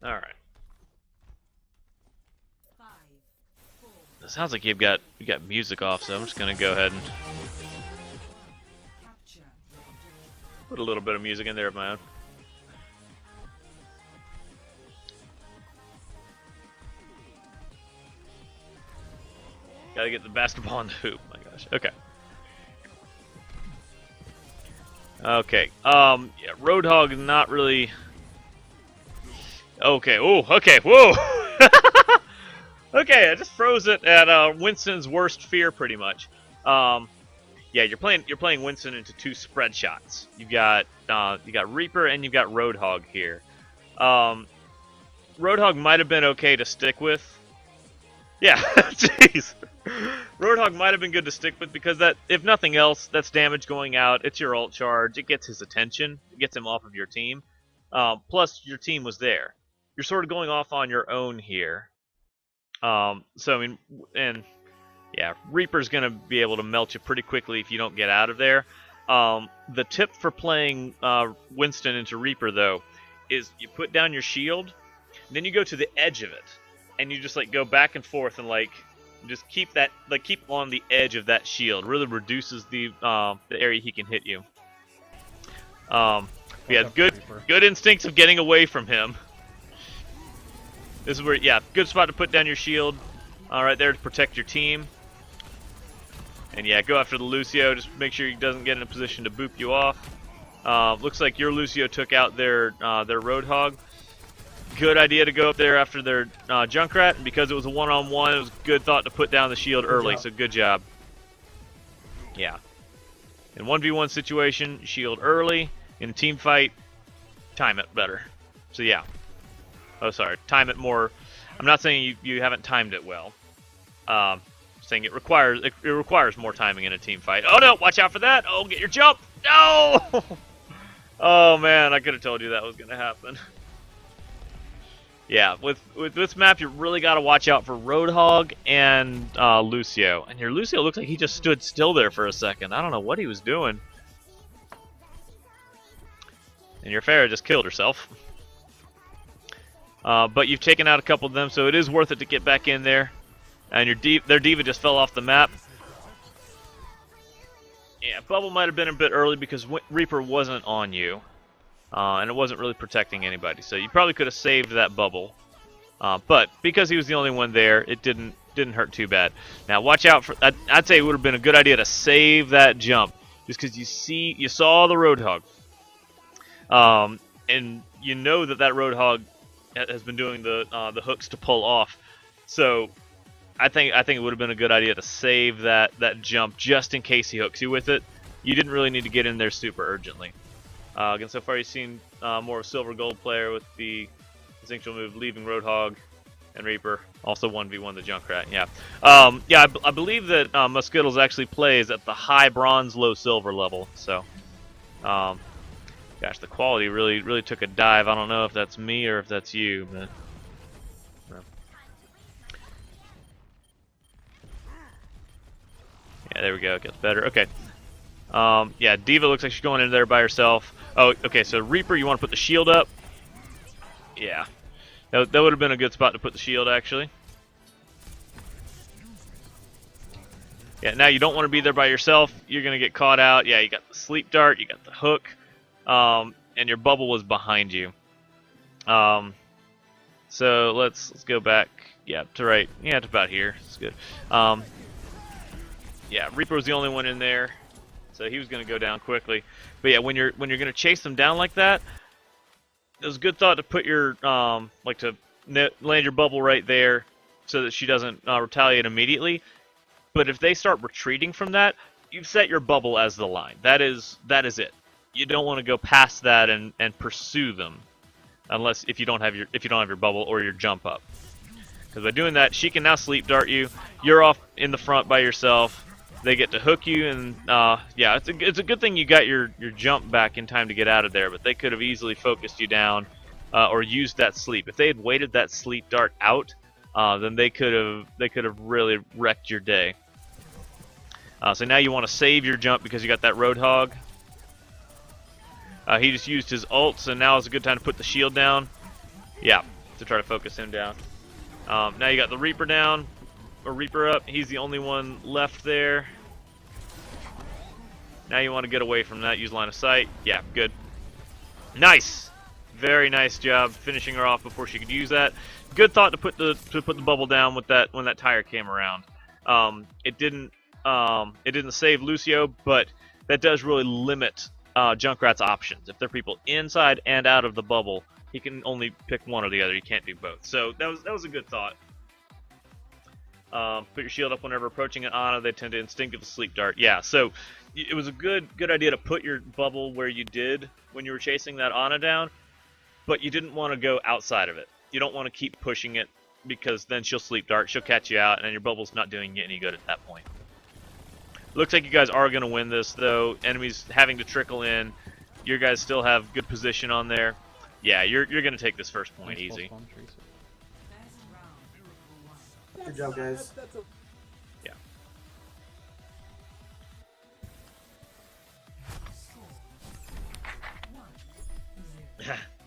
All right. It sounds like you got music off, so I'm just gonna go ahead and put a little bit of music in there of my own. Gotta get the basketball in the hoop. My gosh. Okay. Okay. Yeah, Roadhog is not really. Okay. Oh. Okay. Whoa. Okay. I just froze it at Winston's worst fear, pretty much. Yeah, you're playing Winston into two spread shots. You got Reaper and you've got Roadhog here. Roadhog might have been okay to stick with. Yeah, jeez. Roadhog might have been good to stick with because that, if nothing else, that's damage going out. It's your ult charge. It gets his attention. It gets him off of your team. Plus, your team was there. You're sort of going off on your own here. So I mean, and yeah, Reaper's gonna be able to melt you pretty quickly if you don't get out of there. The tip for playing Winston into Reaper though is you put down your shield, then you go to the edge of it, and you just like go back and forth and like just keep that keep on the edge of that shield. Really reduces the area he can hit you. Yeah, good instincts of getting away from him. This is where, yeah, good spot to put down your shield. Right there to protect your team. And yeah, go after the Lucio. Just make sure he doesn't get in a position to boop you off. Looks like your Lucio took out their Roadhog. Good idea to go up there after their Junkrat, and because it was a one-on-one, it was a good thought to put down the shield early. So good job. Yeah. In 1v1 situation, shield early. In a team fight, time it better. So yeah. Oh, sorry. Time it more. I'm not saying you haven't timed it well. Saying it requires more timing in a team fight. Oh no! Watch out for that! Oh, get your jump! No! Oh man, I could have told you that was gonna happen. Yeah, with this map, you really got to watch out for Roadhog and Lucio. And your Lucio looks like he just stood still there for a second. I don't know what he was doing. And your Pharah just killed herself. But you've taken out a couple of them, so it is worth it to get back in there. And their D.Va just fell off the map. Yeah, Bubble might have been a bit early because Reaper wasn't on you. And it wasn't really protecting anybody. So you probably could have saved that Bubble. But because he was the only one there, it didn't hurt too bad. Now watch out for... I'd say it would have been a good idea to save that jump. Just because you saw the Roadhog. And you know that Roadhog has been doing the hooks to pull off. So I think it would have been a good idea to save that jump just in case he hooks you with it. You didn't really need to get in there super urgently. Again, so far you've seen more of a silver gold player with the instinctual move, leaving Roadhog and Reaper. Also 1v1 the Junkrat. Yeah, yeah. I believe that Muskettles actually plays at the high bronze, low silver level. So, gosh, the quality really took a dive. I don't know if that's me or if that's you, but. Yeah, there we go. It gets better. Okay. Yeah, D.Va looks like she's going in there by herself. Oh, okay, so Reaper, you want to put the shield up? Yeah. That would have been a good spot to put the shield, actually. Yeah, now you don't want to be there by yourself. You're going to get caught out. Yeah, you got the sleep dart, you got the hook, and your bubble was behind you. So let's go back. Yeah, to right. Yeah, to about here. It's good. Yeah, Reaper was the only one in there. So he was going to go down quickly. But yeah, when you're going to chase them down like that, it was a good thought to put your land your bubble right there so that she doesn't retaliate immediately. But if they start retreating from that, you've set your bubble as the line. That is it. You don't want to go past that and pursue them, unless if you don't have your bubble or your jump up. Because by doing that, she can now sleep dart you. You're off in the front by yourself. They get to hook you, and yeah, it's a good thing you got your jump back in time to get out of there. But they could have easily focused you down or used that sleep. If they had waited that sleep dart out, then they could have really wrecked your day. So now you want to save your jump because you got that Roadhog. He just used his ult, so now is a good time to put the shield down. Yeah, to try to focus him down. Now you got the Reaper down, or Reaper up. He's the only one left there. Now you want to get away from that. Use line of sight. Yeah, good. Nice. Very nice job finishing her off before she could use that. Good thought to put the bubble down with that when that tire came around. It didn't save Lucio, but that does really limit Junkrat's options. If there are people inside and out of the bubble, he can only pick one or the other. He can't do both. So that was a good thought. Put your shield up whenever approaching an Ana. They tend to instinctively sleep dart. Yeah, so it was a good idea to put your bubble where you did when you were chasing that Ana down, but you didn't want to go outside of it. You don't want to keep pushing it because then she'll sleep dart, she'll catch you out, and your bubble's not doing you any good at that point. Looks like you guys are going to win this, though. Enemies having to trickle in. You guys still have good position on there. Yeah, you're going to take this first point easy. Good job, guys. Yeah.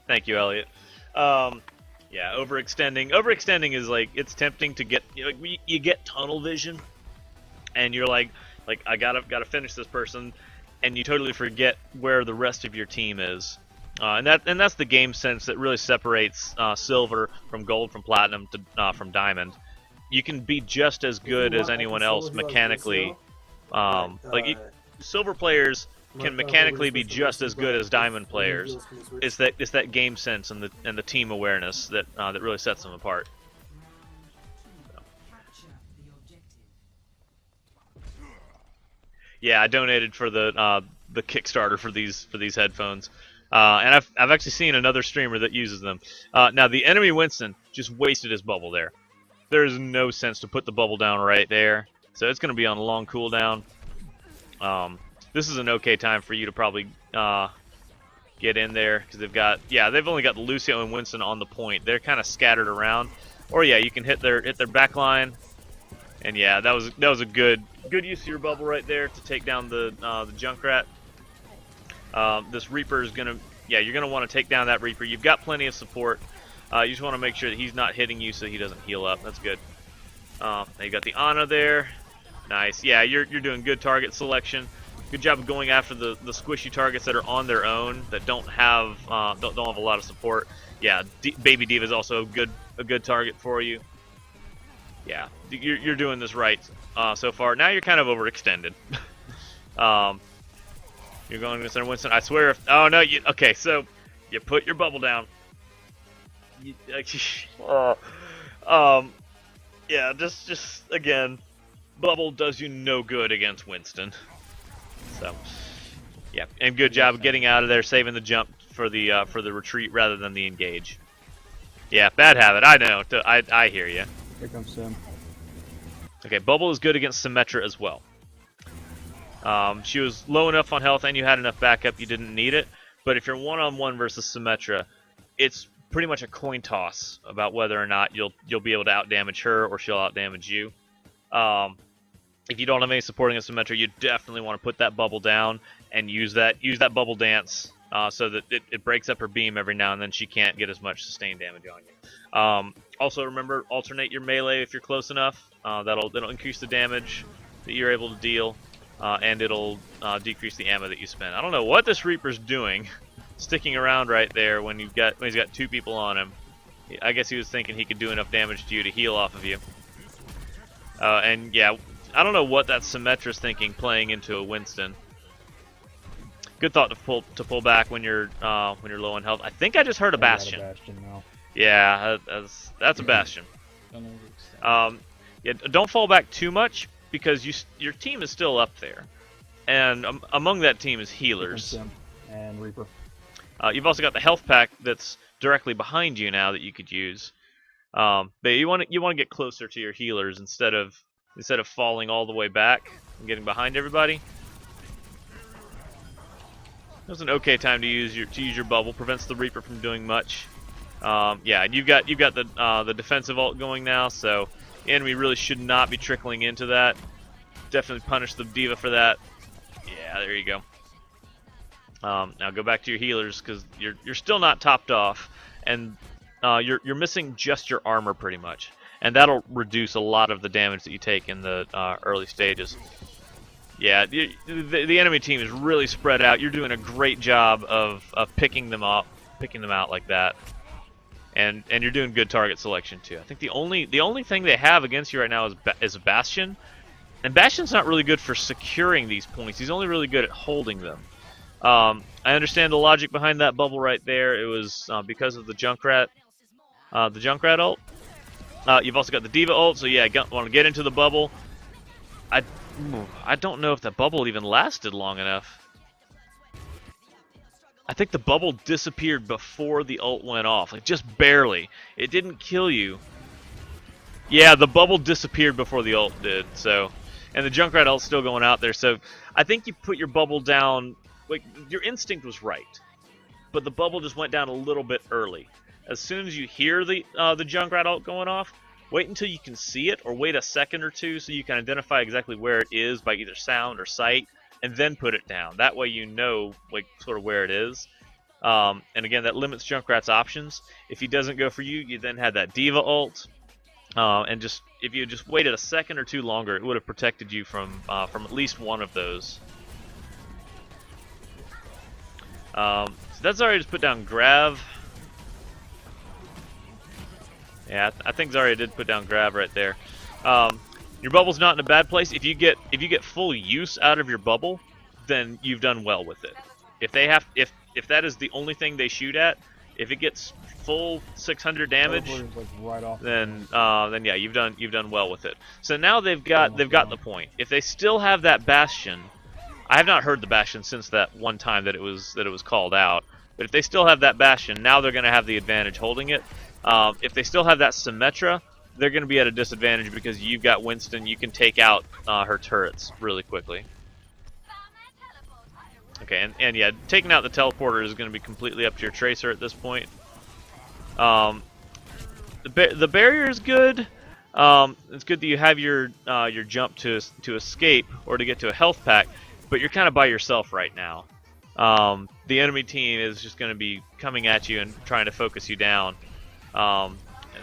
Thank you, Elliot. Yeah, overextending. Overextending is like, it's tempting to get, you get tunnel vision, and you're like I gotta finish this person, and you totally forget where the rest of your team is. And that's the game sense that really separates silver from gold, from platinum to from diamond. You can be just as good as anyone else mechanically. Silver players can mechanically be just as good as diamond players. It's that game sense and the team awareness that really sets them apart. Yeah, I donated for the Kickstarter for these headphones, and I've actually seen another streamer that uses them. Now the enemy Winston just wasted his bubble there. There's no sense to put the bubble down right there, so it's going to be on a long cooldown. This is an okay time for you to probably get in there because they've only got Lucio and Winston on the point. They're kind of scattered around, or yeah, you can hit their back line, and yeah, that was a good use of your bubble right there to take down the Junkrat. This Reaper is gonna you're gonna want to take down that Reaper. You've got plenty of support. You just want to make sure that he's not hitting you so he doesn't heal up. That's good. Now you got the Ana there. Nice. Yeah, you're doing good target selection. Good job of going after the squishy targets that are on their own that don't have a lot of support. Yeah, Baby Diva is also a good target for you. Yeah, you're doing this right so far. Now you're kind of overextended. You're going to center Winston. I swear. Oh no. Okay, so you put your bubble down. Yeah, just again, bubble does you no good against Winston. So, yeah, and good job of getting out of there, saving the jump for the retreat rather than the engage. Yeah, bad habit. I know. I hear you. Here comes Sim. Okay, bubble is good against Symmetra as well. She was low enough on health and you had enough backup, you didn't need it. But if you're one-on-one versus Symmetra, it's pretty much a coin toss about whether or not you'll be able to outdamage her or she'll outdamage you. If you don't have any supporting a Symmetra, you definitely want to put that bubble down and use that bubble dance so that it breaks up her beam every now and then. She can't get as much sustained damage on you. Also remember, alternate your melee if you're close enough. That'll increase the damage that you're able to deal, and it'll decrease the ammo that you spend. I don't know what this Reaper's doing, sticking around right there when he's got two people on him. I guess he was thinking he could do enough damage to you to heal off of you. And yeah, I don't know what that Symmetra's thinking playing into a Winston. Good thought to pull back when you're low on health. I think I just heard a Bastion. Yeah, that's a Bastion. Yeah, don't fall back too much because your team is still up there, and among that team is healers and Reaper. You've also got the health pack that's directly behind you now that you could use. But you want to get closer to your healers instead of falling all the way back and getting behind everybody. It was an okay time to use your bubble. Prevents the Reaper from doing much. Yeah, and you've got the defensive ult going now, so the enemy really should not be trickling into that. Definitely punish the Diva for that. Yeah, there you go. Now go back to your healers because you're still not topped off, and you're missing just your armor pretty much, and that'll reduce a lot of the damage that you take in the early stages. Yeah, the enemy team is really spread out. You're doing a great job of picking them out like that, and you're doing good target selection too. I think the only thing they have against you right now is a Bastion, and Bastion's not really good for securing these points. He's only really good at holding them. I understand the logic behind that bubble right there. It was because of the Junkrat ult. You've also got the D.Va ult, so yeah, want to get into the bubble. I don't know if that bubble even lasted long enough. I think the bubble disappeared before the ult went off, like just barely. It didn't kill you. Yeah, the bubble disappeared before the ult did, so. And the Junkrat ult's still going out there, so I think you put your bubble down, like, your instinct was right. But the bubble just went down a little bit early. As soon as you hear the Junkrat ult going off, wait until you can see it, or wait a second or two so you can identify exactly where it is by either sound or sight, and then put it down. That way you know, like, sort of where it is. And again, that limits Junkrat's options. If he doesn't go for you, you then had that D.Va ult. And just if you just waited a second or two longer, it would have protected you from at least one of those. So that's already just put down Grav. Yeah, I think Zarya did put down Grav right there. Your bubble's not in a bad place. If you get full use out of your bubble, then you've done well with it. If that is the only thing they shoot at, if it gets full 600 damage, then yeah, you've done well with it. So now they've got the point. If they still have that Bastion, I have not heard the Bastion since that one time that it was called out. But if they still have that Bastion, now they're going to have the advantage holding it. If they still have that Symmetra, they're going to be at a disadvantage because you've got Winston. You can take out her turrets really quickly. Okay, and yeah, taking out the teleporter is going to be completely up to your Tracer at this point. The barrier is good. It's good that you have your jump to escape or to get to a health pack, but you're kind of by yourself right now. The enemy team is just going to be coming at you and trying to focus you down. And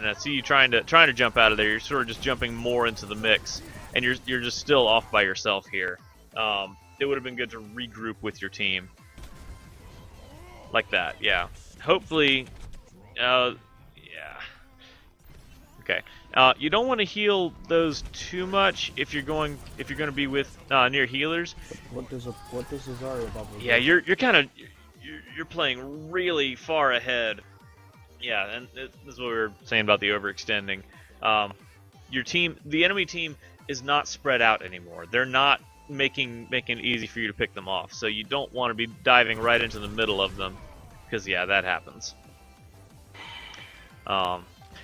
I see you trying to jump out of there. You're sort of just jumping more into the mix, and you're just still off by yourself here. It would have been good to regroup with your team, like that. Yeah. Hopefully, yeah. Okay. You don't want to heal those too much if you're going to be with near healers. What does a Zarya bubble do? Yeah, you're playing really far ahead. Yeah, and this is what we were saying about the overextending. Your team, the enemy team, is not spread out anymore. They're not making it easy for you to pick them off. So you don't want to be diving right into the middle of them, because yeah, that happens.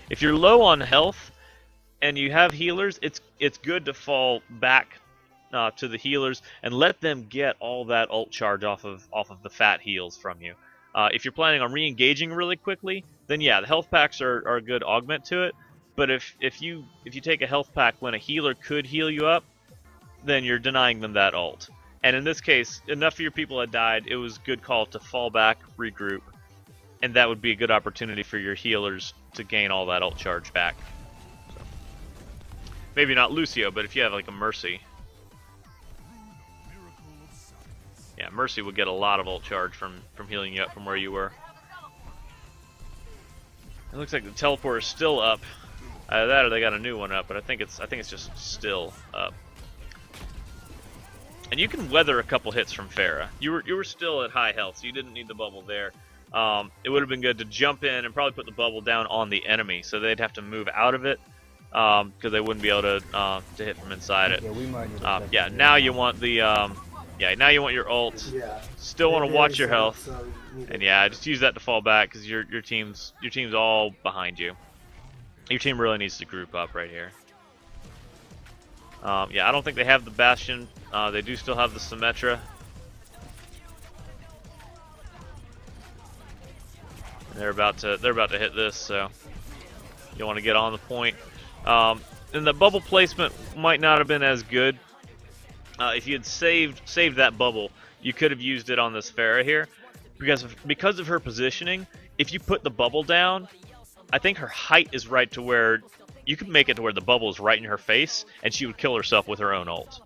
If you're low on health and you have healers, it's good to fall back to the healers and let them get all that ult charge off of the fat heals from you. If you're planning on re-engaging really quickly, then yeah, the health packs are a good augment to it. But if you take a health pack when a healer could heal you up, then you're denying them that ult. And in this case, enough of your people had died, it was a good call to fall back, regroup, and that would be a good opportunity for your healers to gain all that ult charge back. So, maybe not Lucio, but if you have like a Mercy. Yeah, Mercy would get a lot of ult charge from healing you up from where you were. It looks like the teleport is still up. Either that or they got a new one up, but I think it's just still up. And you can weather a couple hits from Pharah. You were still at high health, so you didn't need the bubble there. It would have been good to jump in and probably put the bubble down on the enemy, so they'd have to move out of it because they wouldn't be able to hit from inside it. Yeah, we might need yeah, now you want the now you want your ult. Yeah. Still want to watch your health, So and yeah, just use that to fall back because your team's all behind you. Your team really needs to group up right here. Yeah, I don't think they have the Bastion. They do still have the Symmetra. And they're about to hit this, so you want to get on the point. And the bubble placement might not have been as good. If you had saved that bubble, you could have used it on this Pharah here, because of her positioning. If you put the bubble down, I think her height is right to where you could make it to where the bubble is right in her face, and she would kill herself with her own ult.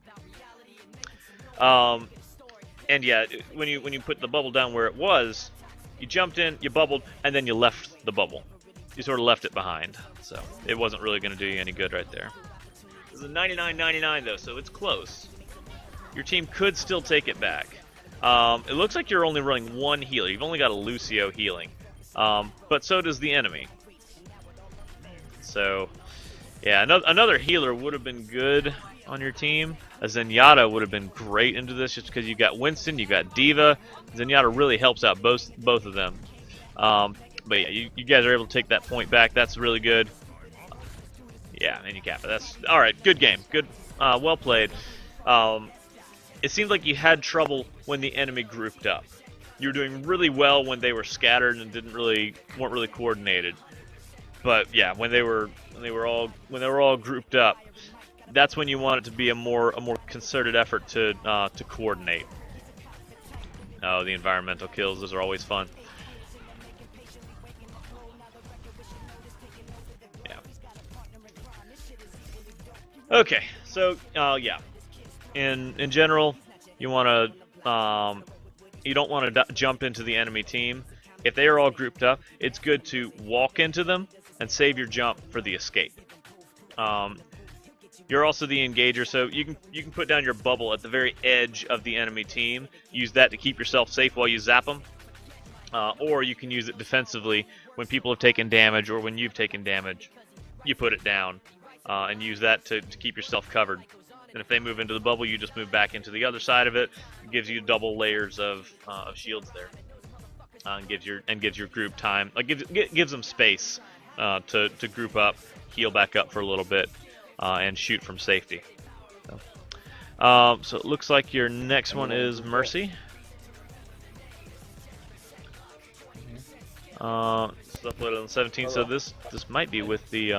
And yeah, when you put the bubble down where it was, you jumped in, you bubbled, and then you left the bubble. You sort of left it behind, so it wasn't really going to do you any good right there. This is a 99-99 though, so it's close. Your team could still take it back. It looks like you're only running one healer. You've only got a Lucio healing, but so does the enemy. So, yeah, another healer would have been good on your team. A Zenyatta would have been great into this just because you got Winston, you got Diva. Zenyatta really helps out both of them. But yeah, you guys are able to take that point back. That's really good. Yeah, and you cap it. That's all right. Good game. Good, well played. It seemed like you had trouble when the enemy grouped up. You were doing really well when they were scattered and weren't really coordinated. But yeah, when they were all grouped up, that's when you want it to be a more concerted effort to coordinate. Oh, the environmental kills, those are always fun. Yeah. Okay, so yeah. In general, you want to you don't want to jump into the enemy team. If they are all grouped up, it's good to walk into them and save your jump for the escape. You're also the engager, so you can put down your bubble at the very edge of the enemy team. Use that to keep yourself safe while you zap them. Or you can use it defensively when people have taken damage or when you've taken damage. You put it down and use that to keep yourself covered. And if they move into the bubble, you just move back into the other side of it. It gives you double layers of shields there, and gives your group time. Like gives them space to group up, heal back up for a little bit. And shoot from safety. So it looks like your next one is Mercy. It's uploaded on 17. So this might be with the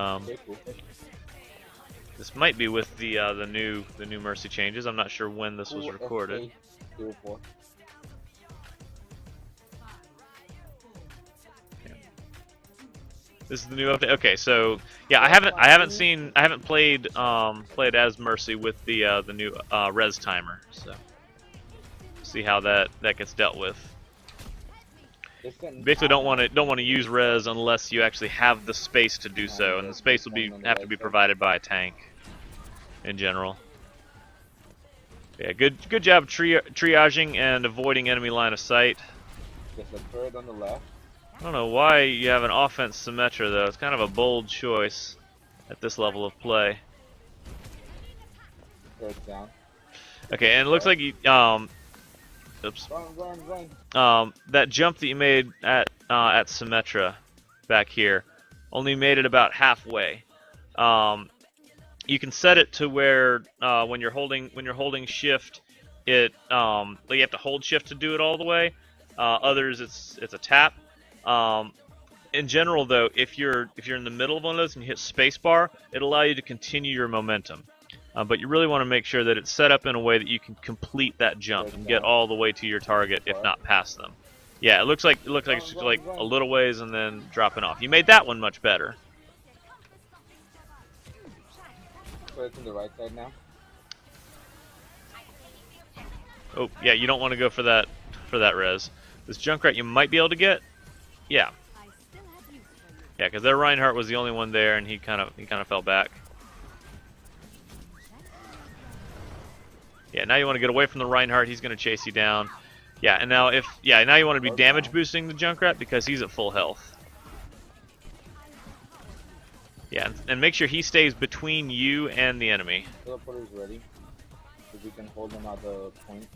the new Mercy changes. I'm not sure when this was recorded. This is the new update. Okay, so yeah, I haven't played as Mercy with the new res timer. So see how that gets dealt with. Basically, don't want to use res unless you actually have the space to do so, and the space will have to be provided by a tank. In general. Yeah, good job triaging and avoiding enemy line of sight. There's a bird on the left. I don't know why you have an offense Symmetra though. It's kind of a bold choice at this level of play. Bird's down. Okay, and it looks like you oops. Run. That jump that you made at Symmetra back here only made it about halfway. You can set it to where when you're holding shift, it like you have to hold shift to do it all the way. Others it's a tap. In general, though, if you're in the middle of one of those and you hit spacebar, it'll allow you to continue your momentum. But you really want to make sure that it's set up in a way that you can complete that jump and get all the way to your target, if not past them. Yeah, it looks like it's just like a little ways and then dropping off. You made that one much better. So it's on the right side now. Oh yeah, you don't want to go for that res. This Junkrat you might be able to get. Yeah. Yeah, because their Reinhardt was the only one there, and he kind of fell back. Yeah, now you want to get away from the Reinhardt. He's going to chase you down. Yeah, and now now you want to be damage boosting the Junkrat because he's at full health. Yeah, and make sure he stays between you and the enemy. Teleporter's ready. So we can hold him at the point.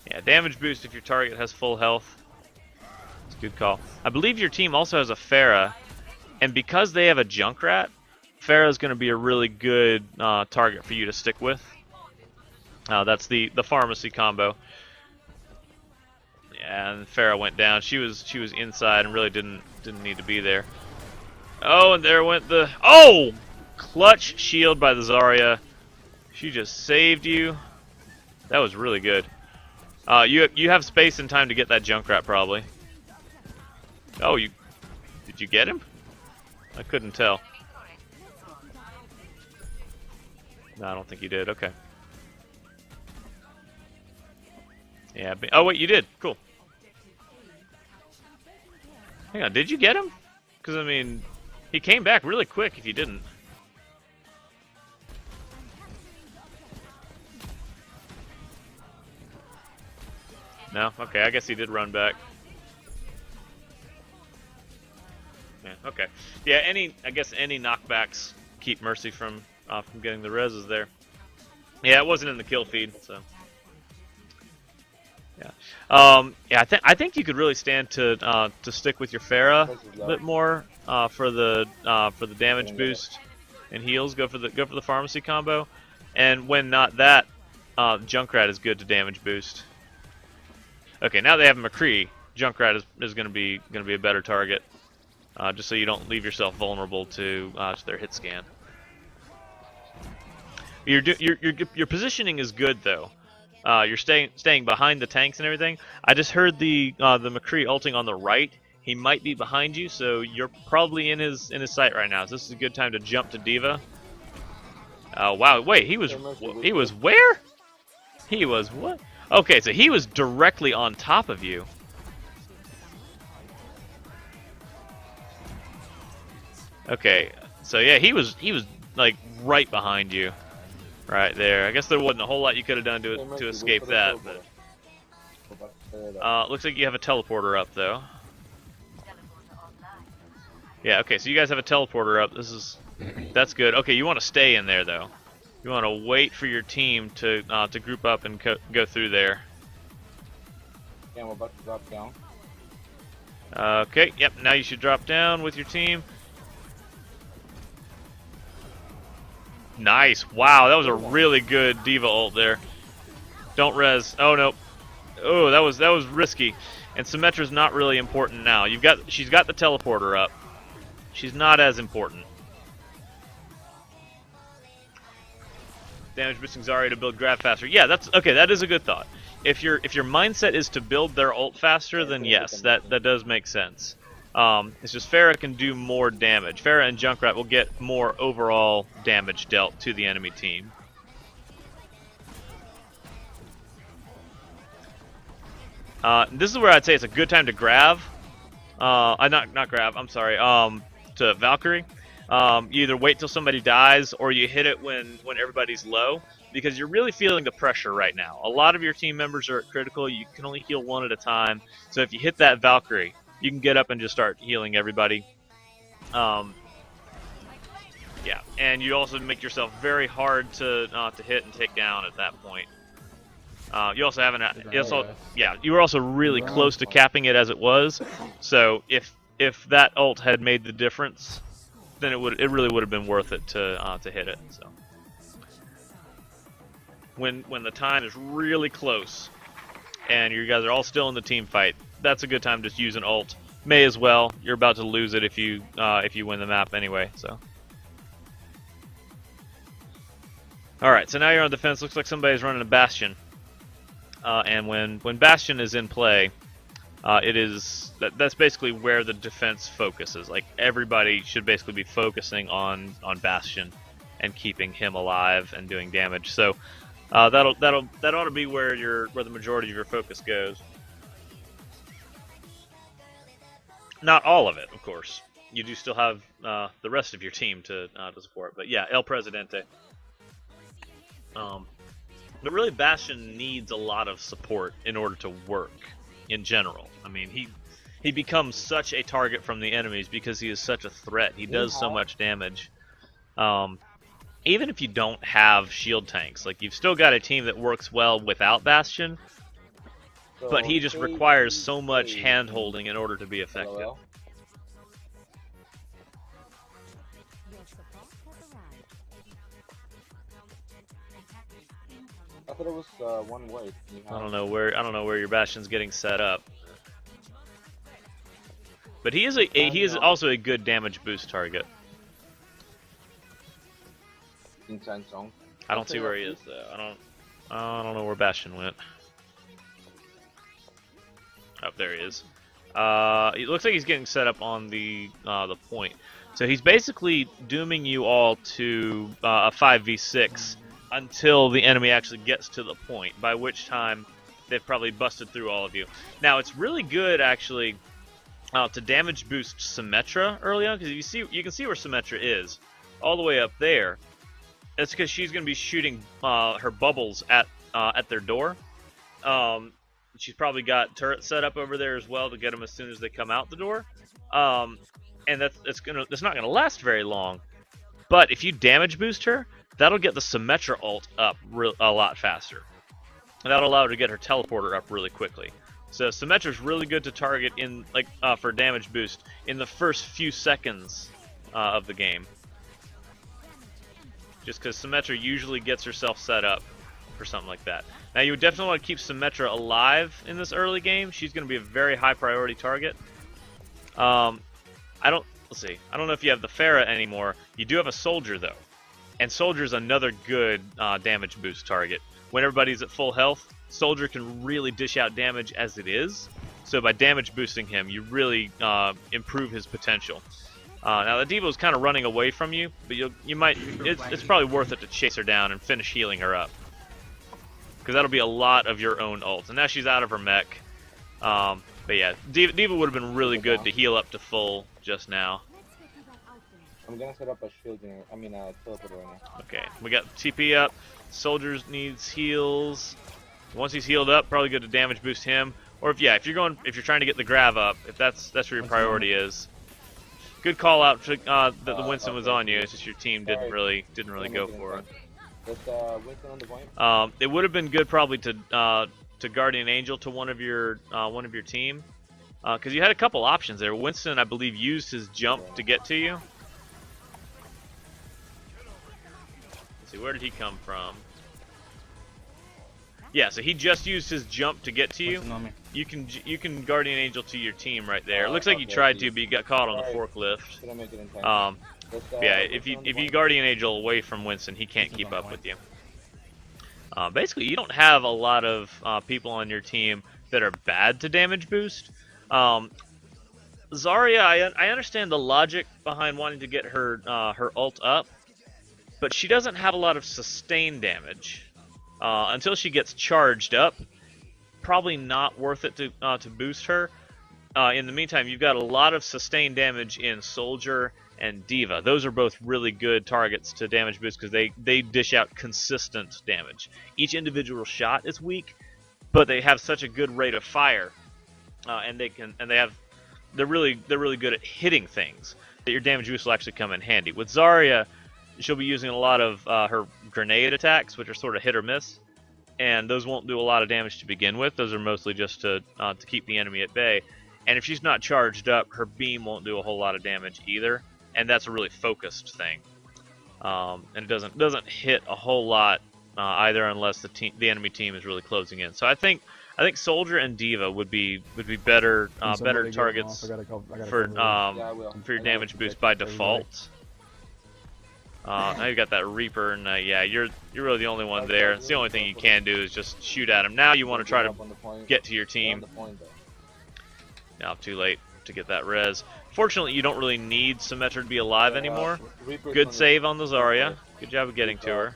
Yeah, damage boost if your target has full health. It's a good call. I believe your team also has a Pharah, and because they have a Junkrat, Pharah is going to be a really good target for you to stick with. That's the pharmacy combo. Yeah, and Pharah went down. She was inside and really didn't need to be there. Oh, and there went the clutch shield by the Zarya. She just saved you. That was really good. You have space and time to get that Junkrat probably. Oh, did Did you get him? I couldn't tell. No, I don't think you did. Okay. Yeah. Oh wait, you did. Cool. Hang on. Did you get him? Because I mean, he came back really quick. If you didn't. No? Okay, I guess he did run back. Yeah, okay. Yeah, I guess any knockbacks keep Mercy from getting the reses there. Yeah, it wasn't in the kill feed, so. Yeah. Yeah, I think you could really stand to stick with your Pharah a bit more for the damage boost and heals. Go for the pharmacy combo, and when not that, Junkrat is good to damage boost. Okay, now they have McCree. Junkrat is going to be a better target, just so you don't leave yourself vulnerable to their hit scan. Your positioning is good though. You're staying behind the tanks and everything. I just heard the McCree ulting on the right. He might be behind you, so you're probably in his sight right now. So this is a good time to jump to Diva. Oh wow! Wait, he was where? He was what? Okay, so he was directly on top of you. Okay, so yeah, he was like right behind you, right there. I guess there wasn't a whole lot you could have done to escape that, but looks like you have a teleporter up though. Yeah, okay, so you guys have a teleporter up. That's good. Okay, you want to stay in there though. You want to wait for your team to group up and go through there. Yeah, I'm about to drop down. Okay, yep, now you should drop down with your team. Nice. Wow, that was a really good Diva ult there. Don't res. Oh no. Oh, that was risky. And Symmetra's not really important now. She's got the teleporter up. She's not as important. Damage boosting Zarya to build grab faster. Yeah, that's okay. That is a good thought. If your mindset is to build their ult faster, then yes, that does make sense. It's just Pharah can do more damage. Pharah and Junkrat will get more overall damage dealt to the enemy team. This is where I'd say it's a good time to grab. Not grab. I'm sorry. To Valkyrie. You either wait till somebody dies or you hit it when everybody's low, because you're really feeling the pressure right now. A lot of your team members are at critical. You can only heal one at a time. So if you hit that Valkyrie, you can get up and just start healing everybody. Yeah, and you also make yourself very hard to hit and take down at that point. You also have you were also really close to capping it as it was. So if that ult had made the difference, then it really would have been worth it to hit it. So when the time is really close and you guys are all still in the team fight, that's a good time to use an ult. May as well. You're about to lose it if you win the map anyway. So. All right, so now you're on defense. Looks like somebody's running a Bastion. And when Bastion is in play, that's basically where the defense focuses. Like everybody should basically be focusing on Bastion and keeping him alive and doing damage. So that ought to be where the majority of your focus goes. Not all of it, of course. You do still have the rest of your team to support, but yeah, El Presidente. But really, Bastion needs a lot of support in order to work, in general. I mean, he becomes such a target from the enemies because he is such a threat. He does so much damage. Even if you don't have shield tanks, like you've still got a team that works well without Bastion, but he just requires so much hand-holding in order to be effective. I thought it was one way. I don't know where your Bastion's getting set up, but he is also a good damage boost target. I don't see where he is though. I don't know where Bastion went. Oh, there he is. It looks like he's getting set up on the point. So he's basically dooming you all to a 5v6 until the enemy actually gets to the point, by which time they've probably busted through all of you. Now, it's really good, actually, to damage boost Symmetra early on, because you can see where Symmetra is, all the way up there. That's because she's going to be shooting her bubbles at their door. She's probably got turrets set up over there as well to get them as soon as they come out the door. And it's not gonna last very long. But if you damage boost her, that'll get the Symmetra ult up a lot faster. And that'll allow her to get her teleporter up really quickly. So Symmetra's really good to target in for damage boost in the first few seconds of the game. Just because Symmetra usually gets herself set up for something like that. Now you would definitely want to keep Symmetra alive in this early game. She's going to be a very high priority target. I don't know if you have the Pharah anymore. You do have a Soldier though, and Soldier is another good damage boost target. When everybody's at full health, Soldier can really dish out damage as it is. So by damage boosting him, you really improve his potential. Now the D.Va is kind of running away from you, but it's probably worth it to chase her down and finish healing her up, because that'll be a lot of your own ult. And now she's out of her mech. But yeah, D.Va would have been really good to heal up to full just now. I'm gonna set up a shield unit. Teleporter right now. Okay, we got TP up. Soldiers needs heals. Once he's healed up, probably good to damage boost him. Or if you're trying to get the grav up, if that's where your priority is. Good call out to, that the Winston was on you. It's just your team didn't really go for it. Winston on the point? It would have been good probably to Guardian Angel to one of your team, because you had a couple options there. Winston, I believe, used his jump to get to you. Let's see, where did he come from? Yeah, so he just used his jump to get to you. You can Guardian Angel to your team right there. It looks like you tried to, but you got caught on the forklift. Yeah, if you Guardian Angel away from Winston, he can't keep up with you. Basically, you don't have a lot of people on your team that are bad to damage boost. Zarya, I understand the logic behind wanting to get her ult up, but she doesn't have a lot of sustain damage. Until she gets charged up, probably not worth it to boost her. In the meantime, you've got a lot of sustained damage in Soldier and D.Va. Those are both really good targets to damage boost because they dish out consistent damage. Each individual shot is weak, but they have such a good rate of fire, and they're really good at hitting things that your damage boost will actually come in handy. With Zarya, she'll be using a lot of her grenade attacks, which are sort of hit or miss, and those won't do a lot of damage to begin with. Those are mostly just to keep the enemy at bay. And if she's not charged up, her beam won't do a whole lot of damage either, and that's a really focused thing. And it doesn't hit a whole lot either, unless the enemy team is really closing in. So I think Soldier and D.Va would be better targets for your damage boost by default. Now you've got that Reaper, and yeah, you're really the only one there. It's the only thing you can do is just shoot at him. Now you want to try to get to your team. Now too late to get that res. Fortunately, you don't really need Symmetra to be alive anymore. Good save on the Zarya. Good job of getting to her.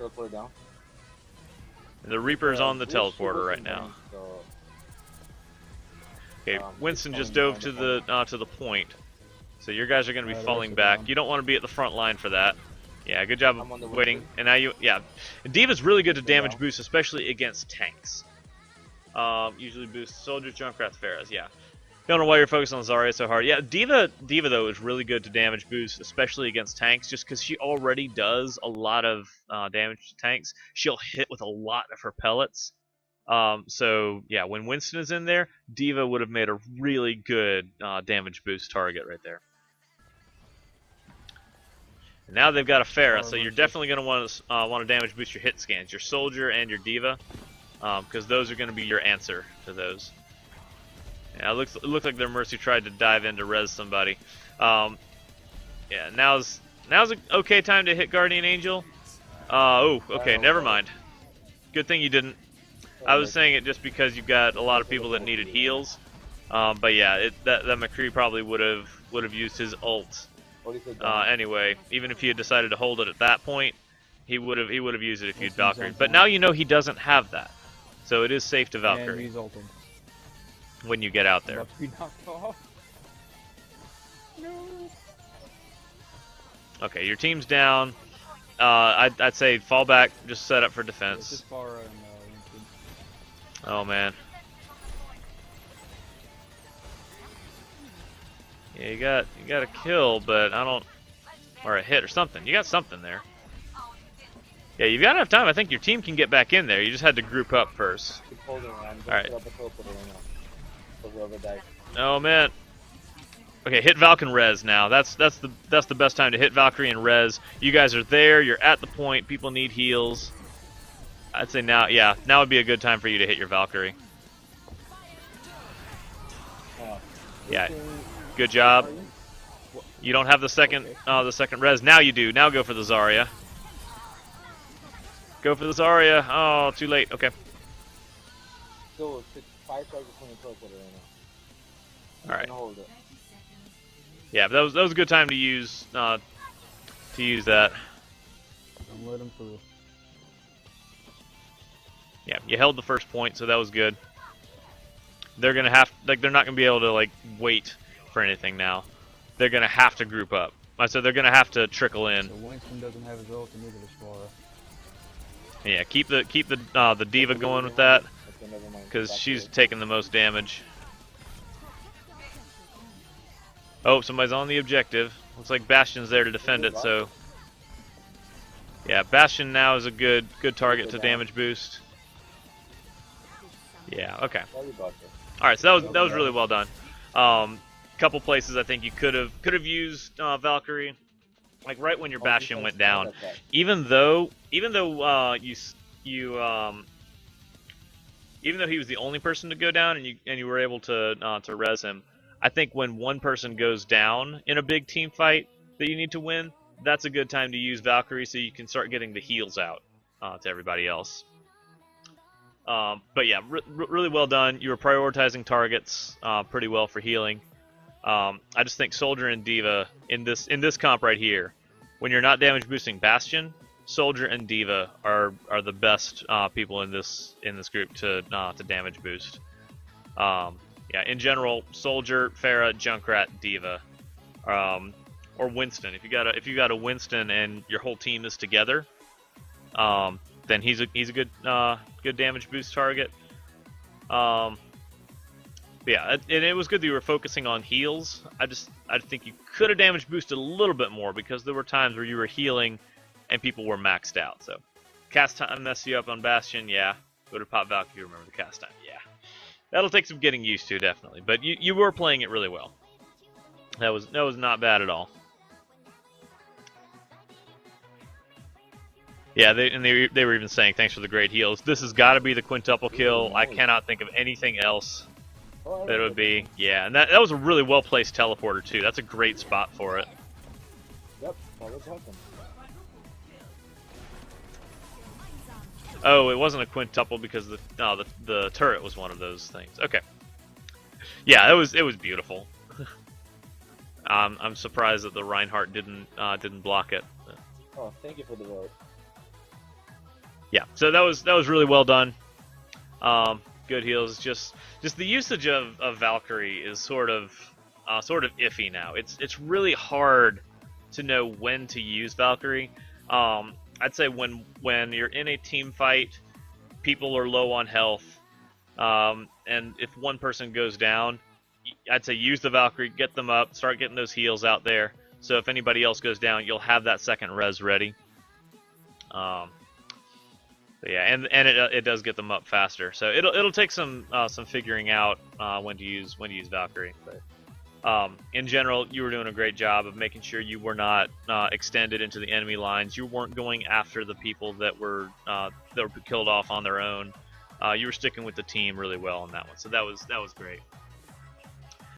And the Reaper's on the teleporter right now. Okay, Winston just dove to the point. So your guys are going to be falling back. You don't want to be at the front line for that. Yeah, good job of waiting. And now and D.Va's really good to damage boost, especially against tanks. Usually boosts soldiers, Junkrat's, Pharahs. Yeah. Don't know why you're focused on Zarya so hard. Yeah, D.Va though is really good to damage boost, especially against tanks, just because she already does a lot of damage to tanks. She'll hit with a lot of her pellets. So yeah, when Winston is in there, D.Va would have made a really good damage boost target right there. And now they've got a Pharah, so you're definitely going to want to damage boost your hit scans, your Soldier and your D.Va, because those are going to be your answer to those. Yeah, it looks like their Mercy tried to dive in to res somebody. Yeah, now's an okay time to hit Guardian Angel. Okay, never mind. Good thing you didn't. I was saying it just because you've got a lot of people that needed heals. But yeah, that McCree probably would have used his ult What is it? anyway. Even if he had decided to hold it at that point, he would have used it if you'd Winston's Valkyrie. on But top. now you know he doesn't have that, so it is safe to And Valkyrie he's ulting. when you get out I'm there. about to be knocked off. No. Okay, your team's down. I'd say fall back, just set up for It's defense. just Pharah and Winston. Oh man. Yeah, you got a kill, but I don't, or a hit or something. You got something there. Yeah, you've got enough time. I think your team can get back in there. You just had to group up first. Keep holding it. I'm All gonna right. set up a teleporter right now. For whoever dies. Oh man. Okay, hit Valk and res now. That's the best time to hit Valkyrie and res. You guys are there. You're at the point. People need heals. I'd say now, yeah, now would be a good time for you to hit your Valkyrie. Oh. Yeah, good job. You don't have the second res. Now you do. Now go for the Zarya. Go for the Zarya. Oh, too late. Okay. So, 5 seconds from the teleporter right now. All right. I'm gonna hold it. Yeah, but that was a good time to use that. Don't let him through. Yeah, you held the first point, so that was good. They're gonna have they're not gonna be able to like wait for anything now. They're gonna have to group up. So they're gonna have to trickle in. So Winston doesn't have his ult, and neither does Pharah. Yeah, keep the diva going with that, Okay, never mind. because Back she's to it. taking the most damage. Oh, somebody's on the objective. Looks like Bastion's there to defend it, so yeah, Bastion now is a good target to damage boost. Yeah, okay. Sorry about that. All right, so that was really well done. Couple places I think you could have used Valkyrie, like right when your Bastion went down. Even though even though he was the only person to go down and you were able to res him, I think when one person goes down in a big team fight that you need to win, that's a good time to use Valkyrie so you can start getting the heals out to everybody else. But yeah, really well done. You were prioritizing targets pretty well for healing. I just think Soldier and Diva in this comp right here, when you're not damage boosting Bastion, Soldier and Diva are the best people in this group to damage boost. Yeah, in general, Soldier, Pharah, Junkrat, Diva, or Winston. If you got a Winston and your whole team is together, then he's a good damage boost target. Yeah, and it was good that you were focusing on heals. I think you could have damage boosted a little bit more because there were times where you were healing and people were maxed out. So cast time messed you up on Bastion, yeah. Go to Pop Valkyrie, remember the cast time, yeah. That'll take some getting used to, definitely. But you were playing it really well. That was not bad at all. Yeah, they were even saying thanks for the great heals. This has got to be the quintuple kill. I cannot think of anything else that it would be. Yeah, and that was a really well placed teleporter too. That's a great spot for it. Yep, that was awesome. Oh, it wasn't a quintuple because the turret was one of those things. Okay. Yeah, it was beautiful. I'm surprised that the Reinhardt didn't block it. Oh, thank you for the vote. Yeah, so that was really well done. Good heals. Just the usage of Valkyrie is sort of iffy now. It's really hard to know when to use Valkyrie. I'd say when you're in a team fight, people are low on health, and if one person goes down, I'd say use the Valkyrie, get them up, start getting those heals out there. So if anybody else goes down, you'll have that second res ready. But yeah, and it does get them up faster. So it'll take some figuring out when to use Valkyrie. But in general, you were doing a great job of making sure you were not extended into the enemy lines. You weren't going after the people that were killed off on their own. You were sticking with the team really well on that one. So that was great.